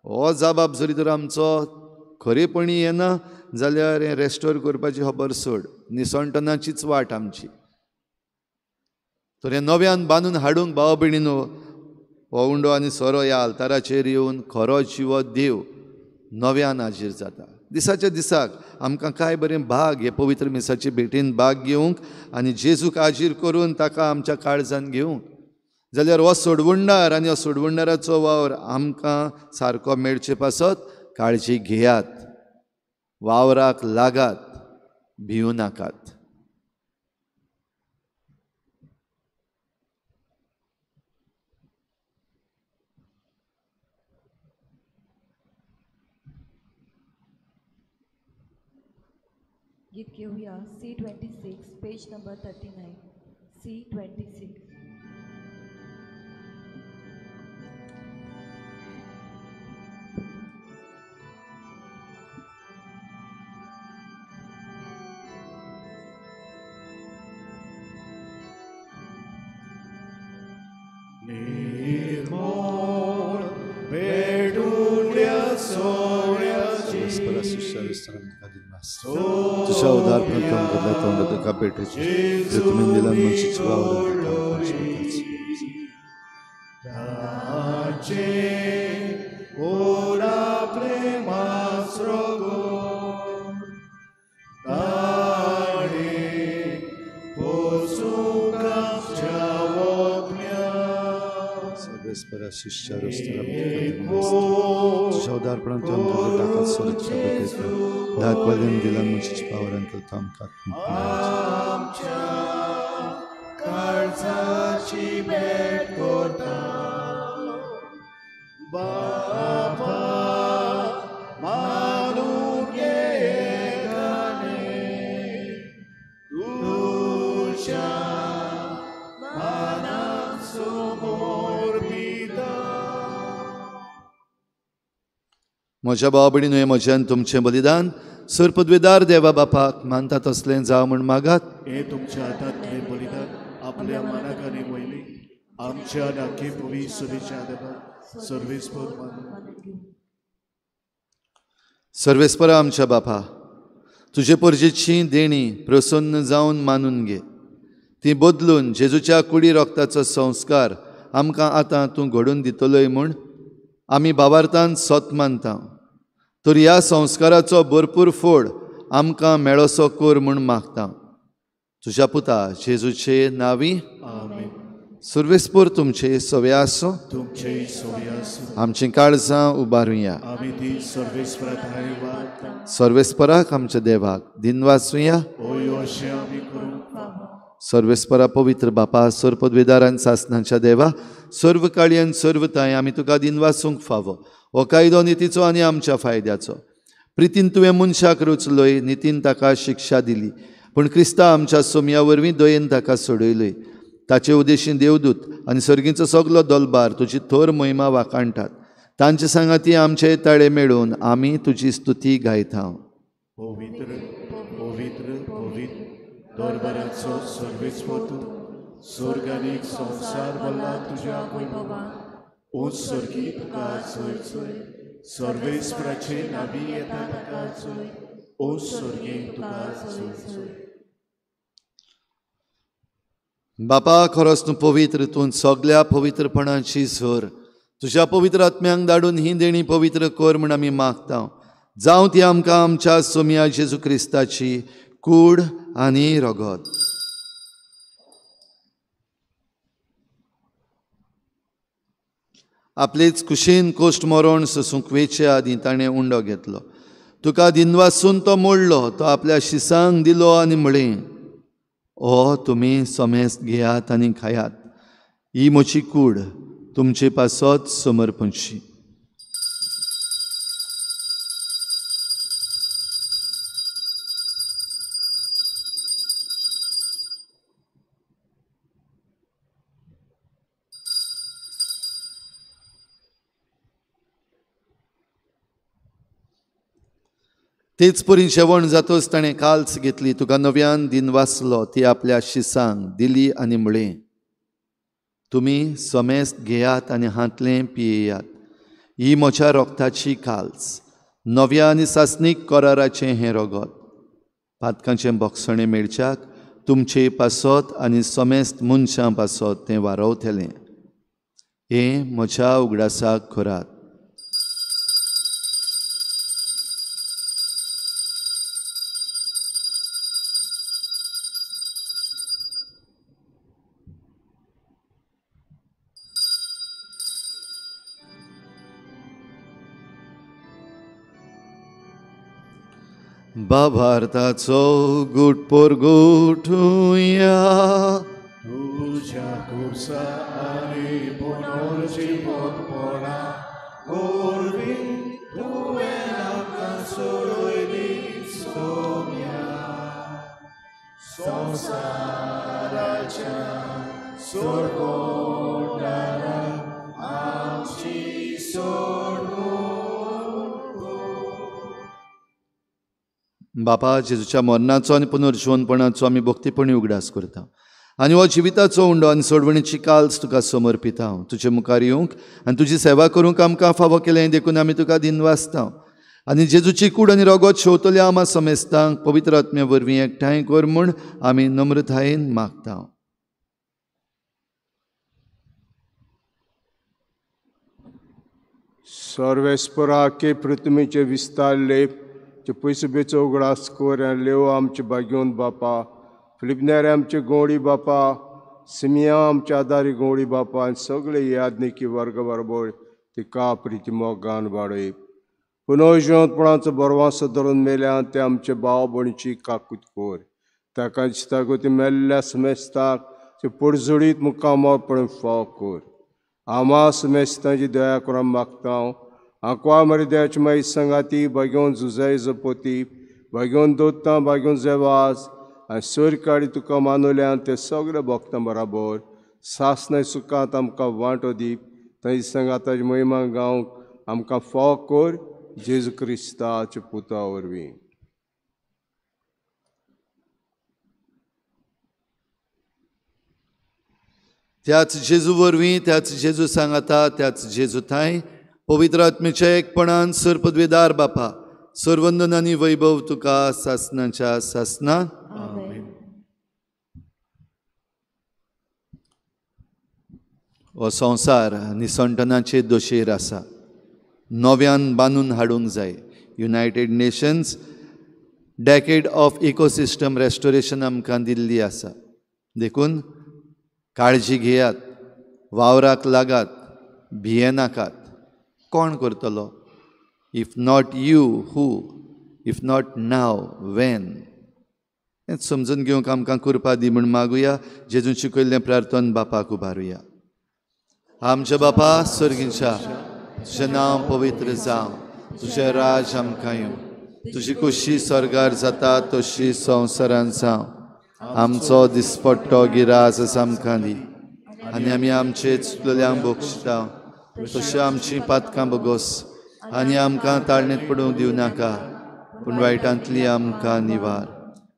हो जबाबदारी तर आमचो खरेपणी येना जाल्यार हें रेस्टोर करपाची खबर सोड, निसंटनाचीच वाट आमची. तर हें नव्यान बांदून हाडूंक भाव भयणीनो, हो उंडो आनी सोरो ह्या आल्ताराचेर येवन खरो जिवो देव नव्यान हाजीर जाता. दिसाच्या दिसाक आमकां काय बरें भाग हे पवित्र मिसाचे भेटेन भाग घेवंक आनी जेजूक हाजीर करून ताका आमच्या काळजान घेवंक. जाल्यार हो सोडवंडार आनी हो सोडवंडाराचो वावर आमकां सारको मेळचे पासत काळजी घेयात, वावराक लागात, भिवू नाकात. गीत घेऊया C26, पेज नंबर 39. C26. निर्मळ पेटुल्या सोळ्याची तुझ्या उदार प्रथम तुला तोंड तुका पेटची तुमी दिला मनशीची ताचे ओरा प्रेमास्रो ताणे पोसुकाच्या वोगण्या सर्वेस्परा तुझ्या उदार प्रथम तुला ताकद सुरक्षा बघितलं दाखवायला दिला मनशीची पावरांत तामकात आमच्या काळजाची भेट कोता बाबा मानून घे गाणे तुझ्या मानासमोर दिदा. म्हज्या भाव भयणीनो, म्हज्यान तुमचें बलिदान सर्पद्वेदार देवा बापाक मानता तसलें जावं म्हूण मागात. हे तुमच्या हातांतलें बलिदान आपल्या मनाकाने वयली आमच्या नाकी पुवी सुरीच्या देवा सर्वेस्पर मानून. सर्वेस्परा आमच्या बापा, तुजे परजेची देणी प्रसन्न जावन मानून घे. ती बदलून जेजूच्या कुडी रोगताचो संस्कार आमकां आतां तूं घडोवन दितलोय म्हूण आमी भावार्थान सत मानता. तर ह्या संस्काराचो भरपूर फोड आमकां मेळोसो कर म्हूण मागता. तुज्या पुता जेजूचे नांवी आमेन. सर्वेस्पर तुमचे सवे आसो. तुमचे सोय आसूं. आमची काळजां उबारुया. आमी ती सर्वेस्पराक धाडवा. सर्वेस्पराक आमच्या देवाक दिन वाचुया. ओय अशें आमी करूंक सर्वेस्परा पवित्र बापा, सर्पद्वेदारान सासनाच्या देवा, सर्व काळयेन सर्वताय आमी तुका दिन वाचूंक फावो. हो कायदो नितीचो आनी आमच्या फायद्याचो. प्रितीन तुवें मनशाक रचलोय, नितीन ताका शिक्षा दिली, पूण क्रिस्ता आमच्या सोमया वरवीं दयेन ताका सोडयलोय. ताचे उदेशीं देवदूत आनी सर्गीचो सगलो दलबार तुजी थोर महिमा वाखाणटात. तांचे सांगाती आमचे ताळे मेळून आमी तुजी स्तुती गायता. पवित्र पवित्र पवित्र दरबाराचो सर्वेस्पर तूं, स्वर्गानीक संवसार भरला तुज्या वैभवान. ओ सर्गी तुका चोय चोय, सर्वेस्पराचे नांवी येता ताका चोय. ओ सर्गी तुका चोय चोय. बापा, खरोच तूं पवित्र, तूं सगल्या पवित्रपणाची झर तुज्या पवित्र आत्म्यांक धाडून ही देणी पवित्र कर म्हूण आमी मागता. जावं ती आमकां आमच्या सोमया जेजू क्रिस्ताची कूड आनी रगत. आपलीच कुशीन कोश्ट मरोण सोसूंक वेचे आदीं ताणें उंडो घेतलो. तुका दिनवासून तो मोडलो, तो आपल्या शिसांक दिलो आनी म्हळें, ओ तुमी समेस्त घेयात आनी खायात, ही म्हजी कूड तुमचे पासत समर्पणची. तेच परी जेवण जातोच ताणें काल्स घेतली, तुका नव्यान दिन वाचलो, ती आपल्या शिसांक दिली आनी म्हळें, तुमी समेस्त घेयात आनी हातलें पियेयात, ही म्हज्या रोगताची काल्स, नव्या आनी सासनीक कराराचें हें रगत. पातकांचें बोगसणें मेळच्याक तुमचे पासत आनी समेस्त मनशां पासत तें वारवतलें. हें म्हज्या उगडासाक करात. बाभारताचो गुटपोर गुठुया. तुझ्या कुर्सा आणि पुनर्जीवनपणा वरवीं तुवें आमकां सोडयली सोम्या. संवसाराच्या सोडवणारा आमची बापा, जेजूच्या मरणाचो आनी पुनर्जीवनपणाचो आमी भक्तीपणी उगडास करता आनी हो जिविताचो उंडो आनी सोडवणेची काल्स तुका समर्पिता. तुजे मुखार येवंक आनी तुजी सेवा करूंक आमकां फावो केलें देखून आमी तुका दिनवासता. आनी जेजूची कूड आनी रगत शेवतल्या आमा समेस्तांक पवित्र आत्म्या वरवीं एकठांय कर म्हूण आमी नम्रतायेन मागता. सर्वेस्परा के पृथ्वीचे विस्तारले चे पयसुबेचो उगडास कर आनी लेव आमचे भाग्योन बापा, फिलिपनेरे आमचे गोडी बापा, सिमिया आमचे आदारी गोडी बापा आनी सगळे यादनिकी वर्ग बरोबर तिका प्रिती मोगान वाडय. पुनर्जीवनपणाचो बरवासो धरून मेल्यान ते आमचे भाव भयणीची काकूट कर. ताका दिसतागोती मेल्ल्या समेस्ताक ते पडझडीत मुखामळपण फाव कर. आमा समेस्तांची दया करून मागता. आंकवा मरिद्याची माई संगाती भाग्योन झुजाय जपोती, भाग्योन दोत्तां, भाग्योन जेवाज आनी सोर काडी तुका मानवल्यान ते सगळे भक्तां बराबर सासनाय सुखांत आमकां वांटो दीप. थंय संगाताची महिमा गावंक आमकां फाव कर. जेजू क्रिस्ताच्या पुता वरवीं. त्याच जेजू वरवीं, त्याच जेजू सांगाता, त्याच जेजू थाय पवित्र आत्मेच्या एकपणान सर पदवेदार बापा, सर्वंदन आनी वैभव तुका सासनाच्या सासनान. आमेन. हो संवसार निसंटनाचे दोशेर आसा. नव्यान बांदून हाडूंक जाय. United nations decade of ecosystem restoration आमकां दिल्ली आसा. देखून काळजी घेयात, वावराक लागात, भियेनाकात. कोण करतलो? If not you, who? If not now, when? हें समजून घेवंक आमकां कृपा दी म्हूण मागुया. जेजून शिकयल्लें प्रार्थन बापाक उबारुया. आमच्या बापा सर्गीच्या, तुजें नांव पवित्र जावं, तुजें राज आमकां येवं, तुजी कुशी स्वर्गार जाता तशी संवसारांत जावं. आमचो दिसपट्टो गिरास आमकां दी आनी आमी आमचे चुकलेल्यांक बक्षिता तशें आमचीं पातकां बगोस आनी आमकां ताळणेंत पडूंक दिवं नाका, पूण वायटांतली आमकां निवार.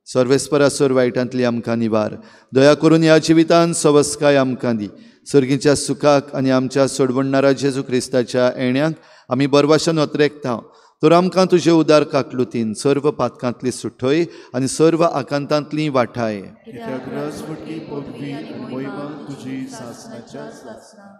सर्वेस्परासोर वायटांतली आमकां निवार. दया करून ह्या जिवितांत सवस्काय आमकां दी. सर्गीच्या सुखाक आनी आमच्या सोडवणारा जेजू क्रिस्ताच्या येण्याक आमी बरवाशान वत्रेकता. तर आमकां तुजे उदार काकलुतीन सर्व पातकांतली सुटय आनी सर्व आकांतांतली वाटाय. कित्याक राजवटी पदवी आनी महिमा तुजी सासनाच्या सासना.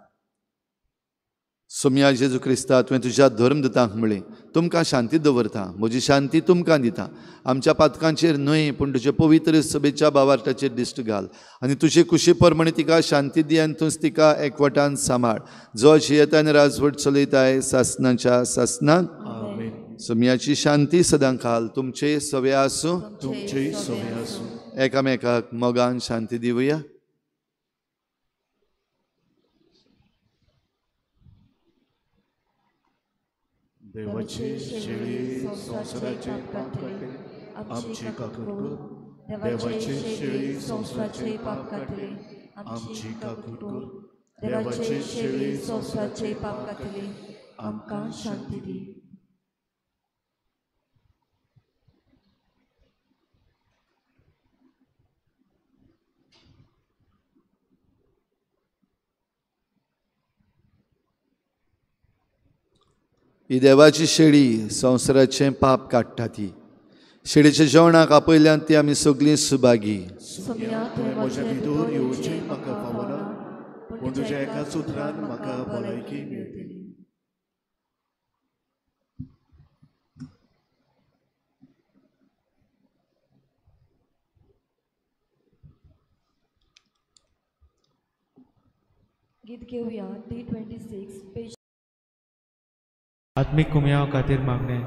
सोम्या जेजू क्रिस्ता, तुवें तुज्या धर्मदूतांक म्हळें, तुमकां शांती दवरता, म्हजी शांती तुमकां दिता. आमच्या पातकांचेर न्हय, पूण तुजे पवित्र सभेच्या भावार्थाचेर दिश्ट घाल आनी तुजे कुशी प्रमाणे तिका शांती दी आनी तूंच तिका एकवटान सांबाळ. जो जियेता आनी राजवट चलयताय सासनाच्या सासनाक. सोम्याची शांती सदां घाल. तुमचे सवे आसूं, तुमचे सवे आसूं. एकामेकाक मोगान शांती दिवया. देवाचे शेळी संवसाराचे पाप काटे आमची काकूट कर. देवाचे शेळी संवसाराचे पाप काटे आमची काकूट कर. देवाचे शेळी संवसाराचे पाप काटे आमकां शांती दी. ही देवाची शेळी संवसाराचें पाप काडटा ती. शेळीच्या जेवणाक आपयल्यान ती आमी सगळीं सुभागी. सुम्या तुवें म्हज्या भितर येवचें म्हाका फावना, पूण तुज्या एका सुत्रान म्हाका भलायकी मेळटली. गीत घेऊया D26 पेज आत्मिक कुमया खातीर मागणे.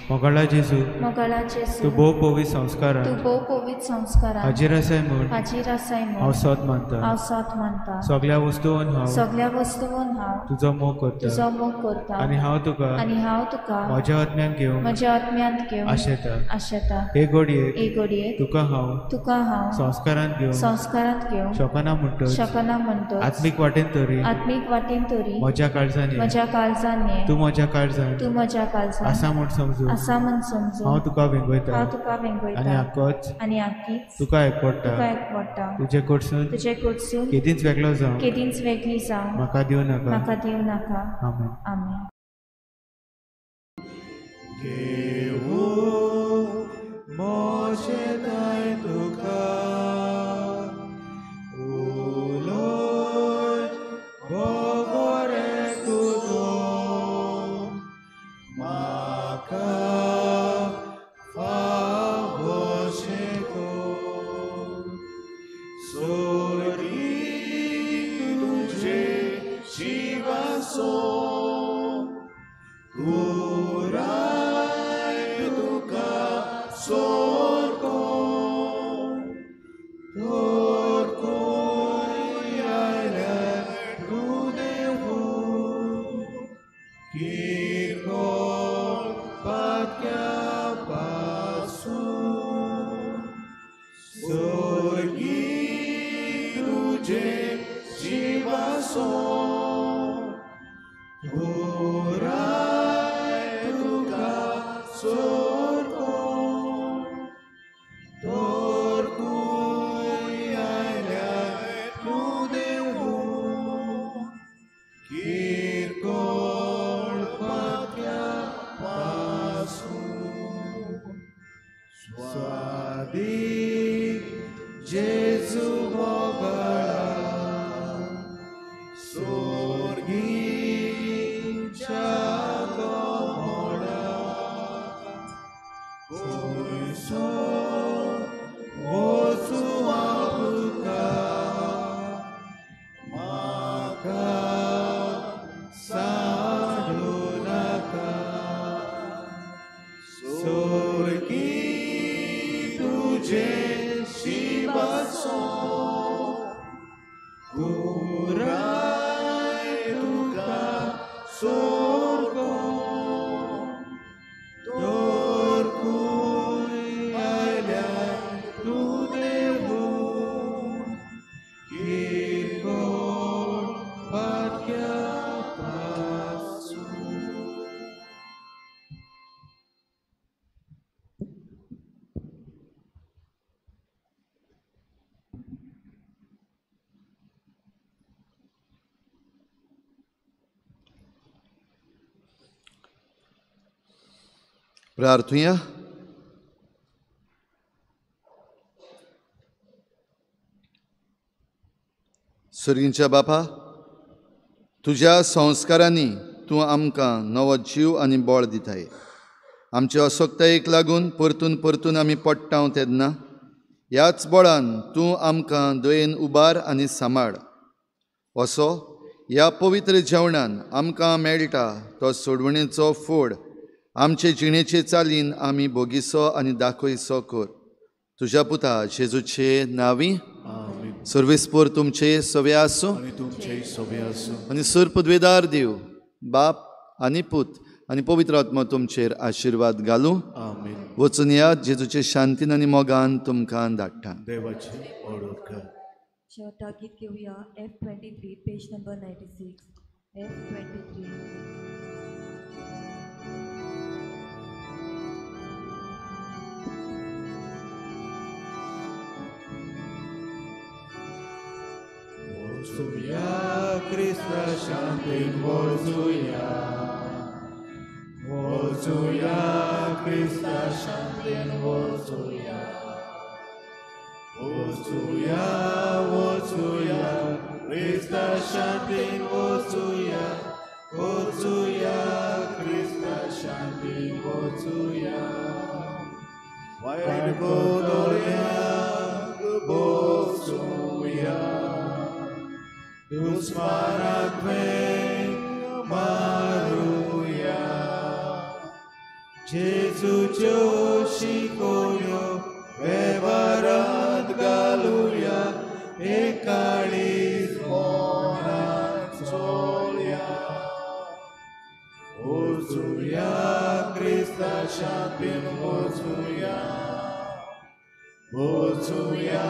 मोगाळा जेजू, मोगाळा तूं जेजू, भोव पवित्र संस्कारान तूं भोव पवित्र संस्कारान हाजीर आसाय म्हूण हाजीर आसाय हांव म्हूण सत मानता. हांव सत मानता. सगळ्या वस्तूंन हांव सगळ्या वस्तूंन हांव तुजो मोग करता तुजो मोग करता आनी हांव तुका आनी हांव तुका म्हज्या आत्म्यान घेवंक म्हज्या आत्म्यांत घेवन आशेता. आशेता. हे घडयेक एक घडयेक तुका हांव तुका हांव संस्कारान घेवंक संस्कारांत घेवन शकना म्हणटच शकना म्हणटच आत्मीक वाटेन तरी आत्मीक वाटेन तरी म्हज्या काळजांनी म्हज्या काळजान ये. तूं म्हज्या काळजांत तूं म्हज्या काळजान आसा म्हूण समजून आसा म्हूण समजून हांव तुका वेंगयता हांव तुका आनी वेंगयता आक्कोच आनी आख्खीच तुका एकपडटा. तुका एकवडटा. तुजे कडसून तुजे कडसून केदींच वेगळो जावं केदींच वेगळी जावं म्हाका दिवं नाका. म्हाका दिवं नाका. आमेन. आमेन. प्रार्थुया. सर्गींच्या बापा, तुज्या संस्कारांनी तूं आमकां नवो जीव आनी बळ दिताय. आमचे असोक्तायेक लागून परतून परतून आमी पडटाव तेन्ना ह्याच बळान तूं आमकां दयेन उबार आनी सांबाळ. असो ह्या पवित्र जेवणान आमकां मेळटा तो सोडवणेचो फोड आमचे जिणेचे चालीन आमी भोगिसो आनी दाखयसो कर. तुज्या पुता जेजूचे नांवी सर्वेस्पोर तुमचे सवे आसूं आनी सर्पद्वेदार देव बाप आनी पूत आनी पवित्र आत्मा तुमचेर आशिर्वाद घालूं. वचून या जेजूचे शांतीन आनी मोगान तुमकां धाडटा. शेवटा गीत घेऊया F23 page number 96 F23. Wozzuja Chrysta świętym, wozzuja, वचूया क्रिस्ता शांतीन वचूया वचूया वचूया क्रिस्ता शांतीन वचूया वचूया क्रिस्ता शांतीन वचूया वायट गोदोळ्यांक बसुया दुस्मानाक वेंग मारुया जेजूच्यो शिकोयो वेव्हारांत घालुया एकाळीस मोनात चोलया वचूया क्रिस्ता शांतीन वचूया वचूया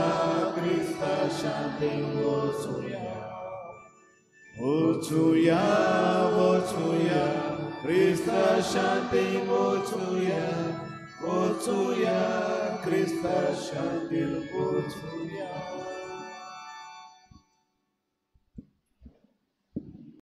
क्रिस्ता शांतीन वचूया वचूया वचूया क्रिस्ता शांतीन वचूया वचूया क्रिस्ता शांतीन वचूया